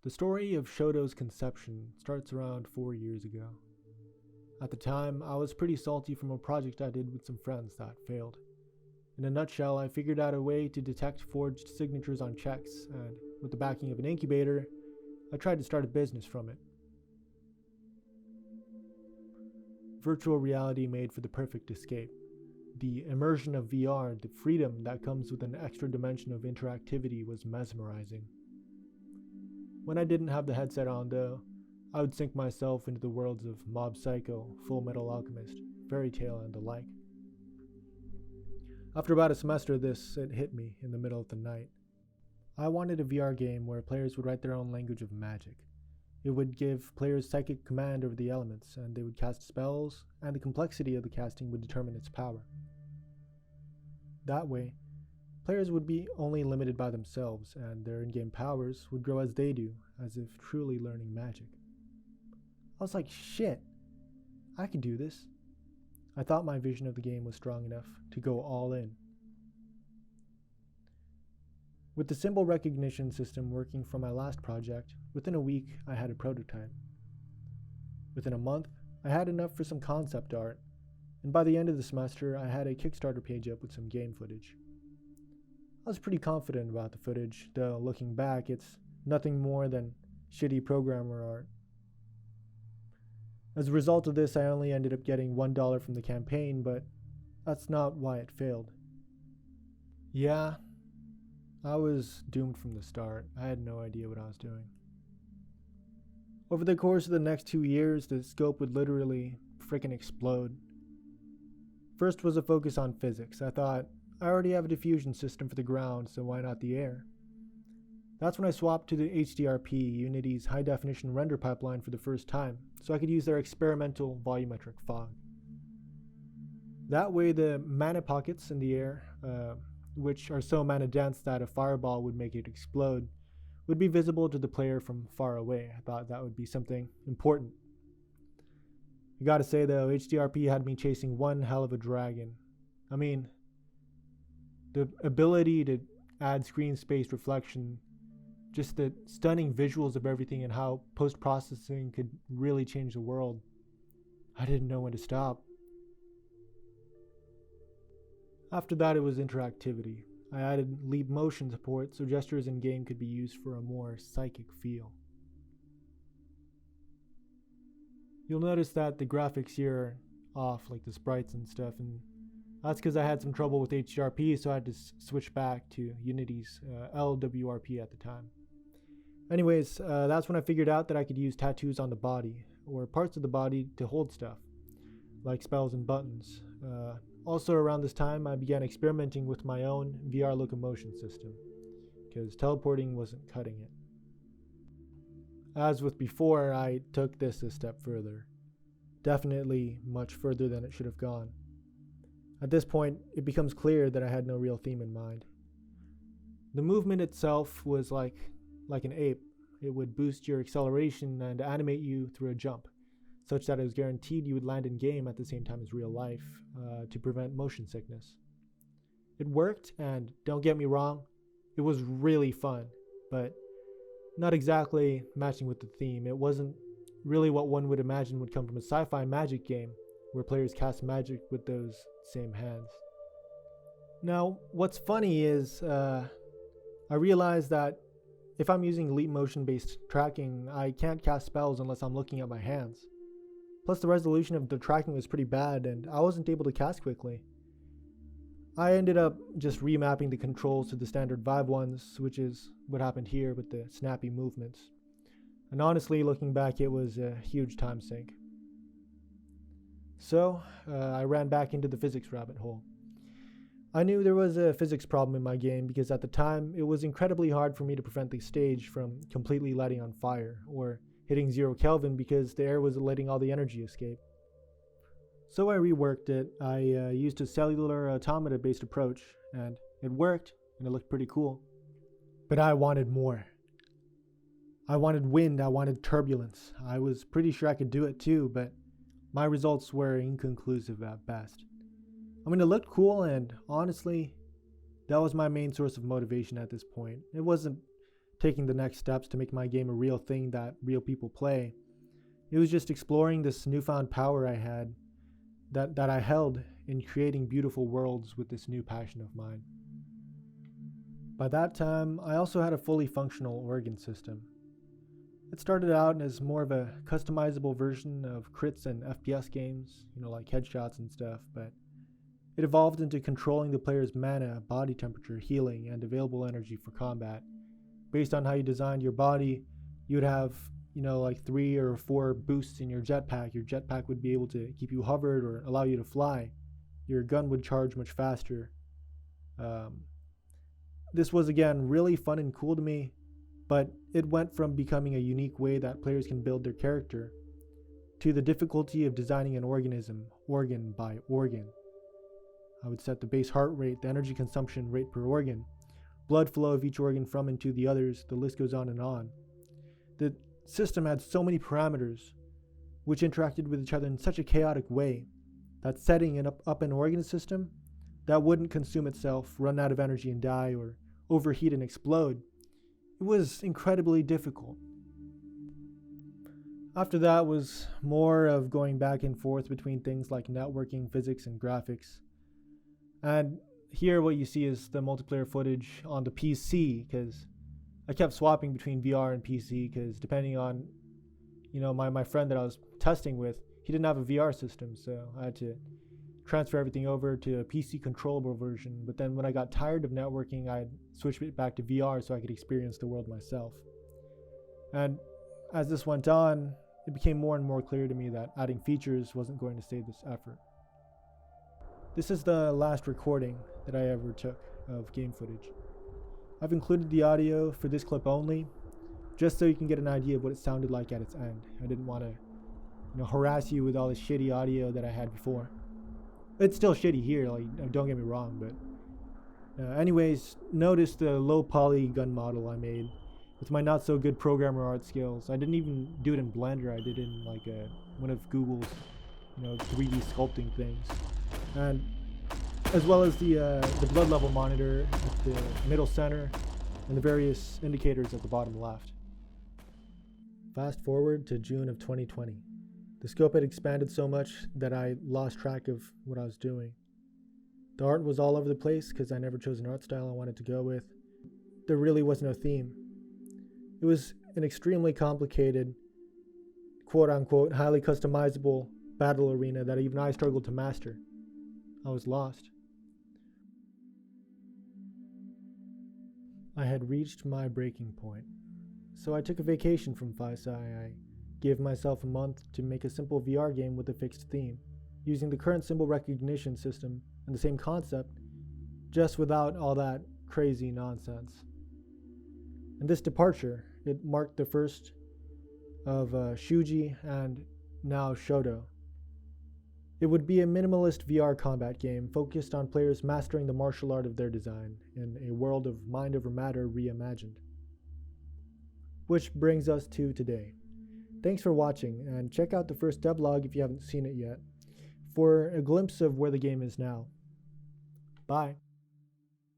The story of Shodō's conception starts around 4 years ago. At the time, I was pretty salty from a project I did with some friends that failed. In a nutshell, I figured out a way to detect forged signatures on checks, and with the backing of an incubator, I tried to start a business from it. Virtual reality made for the perfect escape. The immersion of VR, the freedom that comes with an extra dimension of interactivity was mesmerizing. When I didn't have the headset on though, I would sink myself into the worlds of Mob Psycho, Full Metal Alchemist, Fairy Tail, and the like. After about a semester of this, it hit me in the middle of the night. I wanted a VR game where players would write their own language of magic. It would give players psychic command over the elements, and they would cast spells, and the complexity of the casting would determine its power. That way, players would be only limited by themselves, and their in-game powers would grow as they do, as if truly learning magic. I was like, shit, I could do this. I thought my vision of the game was strong enough to go all in. With the symbol recognition system working from my last project, within a week I had a prototype. Within a month, I had enough for some concept art, and by the end of the semester I had a Kickstarter page up with some game footage. I was pretty confident about the footage, though looking back it's nothing more than shitty programmer art. As a result of this, I only ended up getting $1 from the campaign, but that's not why it failed. Yeah, I was doomed from the start. I had no idea what I was doing. Over the course of the next 2 years, the scope would literally frickin' explode. First was a focus on physics. I thought, I already have a diffusion system for the ground, so why not the air? That's when I swapped to the HDRP, Unity's high-definition render pipeline for the first time, so I could use their experimental volumetric fog. That way the mana pockets in the air, which are so mana dense that a fireball would make it explode, would be visible to the player from far away. I thought that would be something important. I gotta say though, HDRP had me chasing one hell of a dragon. I mean, the ability to add screen space reflection, just the stunning visuals of everything and how post-processing could really change the world. I didn't know when to stop. After that it was interactivity. I added leap motion support so gestures in game could be used for a more psychic feel. You'll notice that the graphics here are off, like the sprites and stuff, and that's because I had some trouble with HDRP, so I had to switch back to Unity's LWRP at the time. Anyways, that's when I figured out that I could use tattoos on the body, or parts of the body, to hold stuff, like spells and buttons. Also around this time, I began experimenting with my own VR locomotion system, because teleporting wasn't cutting it. As with before, I took this a step further. Definitely much further than it should have gone. At this point, it becomes clear that I had no real theme in mind. The movement itself was like an ape. It would boost your acceleration and animate you through a jump, such that it was guaranteed you would land in game at the same time as real life, to prevent motion sickness. It worked, and don't get me wrong, it was really fun, but not exactly matching with the theme. It wasn't really what one would imagine would come from a sci-fi magic game, where players cast magic with those same hands. Now, what's funny is, I realized that if I'm using leap motion based tracking, I can't cast spells unless I'm looking at my hands. Plus the resolution of the tracking was pretty bad and I wasn't able to cast quickly. I ended up just remapping the controls to the standard Vive ones, which is what happened here with the snappy movements. And honestly, looking back, it was a huge time sink. So, I ran back into the physics rabbit hole. I knew there was a physics problem in my game because at the time, it was incredibly hard for me to prevent the stage from completely lighting on fire, or hitting 0 Kelvin because the air was letting all the energy escape. So I reworked it. I used a cellular automata-based approach, and it worked, and it looked pretty cool. But I wanted more. I wanted wind, I wanted turbulence. I was pretty sure I could do it too, but my results were inconclusive at best. I mean, it looked cool, and honestly, that was my main source of motivation at this point. It wasn't taking the next steps to make my game a real thing that real people play. It was just exploring this newfound power I had, that I held in creating beautiful worlds with this new passion of mine. By that time, I also had a fully functional organ system. It started out as more of a customizable version of crits and FPS games, like headshots and stuff, but it evolved into controlling the player's mana, body temperature, healing, and available energy for combat. Based on how you designed your body, you would have, like 3 or 4 boosts in your jetpack. Your jetpack would be able to keep you hovered or allow you to fly. Your gun would charge much faster. This was, again, really fun and cool to me, but it went from becoming a unique way that players can build their character to the difficulty of designing an organism, organ by organ. I would set the base heart rate, the energy consumption rate per organ, blood flow of each organ from and to the others, the list goes on and on. The system had so many parameters, which interacted with each other in such a chaotic way, that setting up an organ system that wouldn't consume itself, run out of energy and die, or overheat and explode, it was incredibly difficult. After that was more of going back and forth between things like networking, physics, and graphics. And here what you see is the multiplayer footage on the PC, because I kept swapping between VR and PC, because depending on, my friend that I was testing with, he didn't have a VR system, so I had to transfer everything over to a PC controllable version. But then when I got tired of networking, I'd switch it back to VR so I could experience the world myself. And as this went on, it became more and more clear to me that adding features wasn't going to save this effort. This is the last recording that I ever took of game footage. I've included the audio for this clip only, just so you can get an idea of what it sounded like at its end. I didn't want to, harass you with all this shitty audio that I had before. It's still shitty here, don't get me wrong, but anyways, notice the low poly gun model I made with my not so good programmer art skills. I didn't even do it in Blender. I did it in one of Google's 3D sculpting things. And as well as the blood level monitor at the middle center and the various indicators at the bottom left. Fast forward to June of 2020. The scope had expanded so much that I lost track of what I was doing. The art was all over the place because I never chose an art style I wanted to go with. There really was no theme. It was an extremely complicated, quote-unquote, highly customizable battle arena that even I struggled to master. I was lost. I had reached my breaking point, so I took a vacation from Phy Psy. I gave myself a month to make a simple VR game with a fixed theme, using the current symbol recognition system and the same concept, just without all that crazy nonsense. And this departure, it marked the first of Shuji and now Shodō. It would be a minimalist VR combat game focused on players mastering the martial art of their design in a world of mind over matter reimagined. Which brings us to today. Thanks for watching, and check out the first devlog if you haven't seen it yet, for a glimpse of where the game is now. Bye.